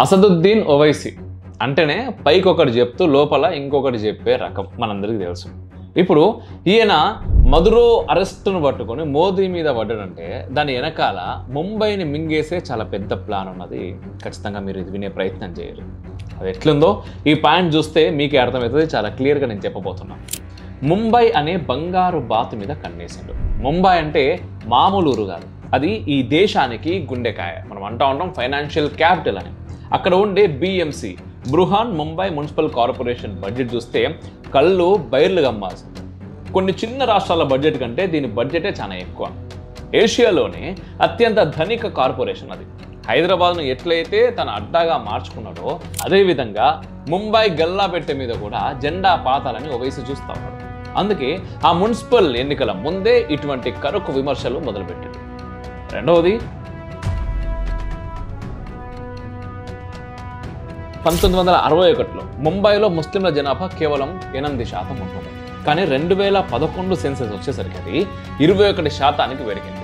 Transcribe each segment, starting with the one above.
అసదుద్దీన్ ఓవైసీ అంటేనే పైకి ఒకటి చెప్తూ లోపల ఇంకొకటి చెప్పే రకం మనందరికీ తెలుసు. ఇప్పుడు ఈయన మధురో అరెస్టును పట్టుకొని మోదీ మీద పడ్డాడంటే దాని వెనకాల ముంబైని మింగేసే చాలా పెద్ద ప్లాన్ ఉన్నది. ఖచ్చితంగా మీరు ఇది వినే ప్రయత్నం చేయరు. అది ఎట్లుందో ఈ పాయింట్ చూస్తే మీకే అర్థమవుతుంది. చాలా క్లియర్గా నేను చెప్పబోతున్నాను. ముంబై అనే బంగారు బాతు మీద కన్నేసిండు. ముంబై అంటే మామూలు ఊరు కాదు, అది ఈ దేశానికి గుండెకాయ. మనం అంటూ ఉంటాం ఫైనాన్షియల్ క్యాపిటల్ అని. అక్కడ ఉండే BMC Brihan Mumbai municipal corporation budget చూస్తే కళ్ళు బైర్లు గమ్మాల్సింది. కొన్ని చిన్న రాష్ట్రాల బడ్జెట్ కంటే దీని బడ్జెటే చాలా ఎక్కువ. ఏషియాలోనే అత్యంత ధనిక కార్పొరేషన్ అది. హైదరాబాద్ను ఎట్లయితే తన అడ్డాగా మార్చుకున్నాడో అదేవిధంగా ముంబై గల్లాపెట్టె మీద కూడా జెండా పాతాలని ఓవైసీ చూస్తూ ఉన్నాడు. అందుకే ఆ మున్సిపల్ ఎన్నికల ముందే ఇటువంటి కరుకు విమర్శలు మొదలుపెట్టాడు. రెండవది, 1961లో ముంబైలో ముస్లింల జనాభా కేవలం 8% ఉంటుంది. కానీ 2011 సెన్సెస్ వచ్చేసరికి అది 21% పెరిగింది.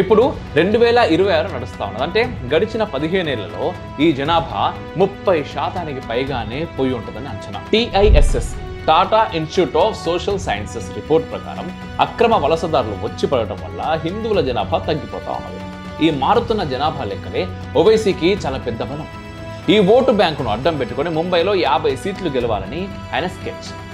ఇప్పుడు 2026 నడుస్తూ ఉన్నది. అంటే గడిచిన 15 ఏళ్లలో ఈ జనాభా 30% పైగానే పోయి ఉంటుందని అంచనా. TISS Tata institute of social sciences report ప్రకారం అక్రమ వలసదారులు వచ్చి పడటం వల్ల హిందువుల జనాభా తగ్గిపోతా ఉన్నది. ఈ మారుతున్న జనాభా లెక్కలే ఓవైసీకి చాలా పెద్ద బలం. ఈ ఓటు బ్యాంకును అడ్డం పెట్టుకొని ముంబైలో 50 సీట్లు గెలవాలని ఆయన స్కెచ్.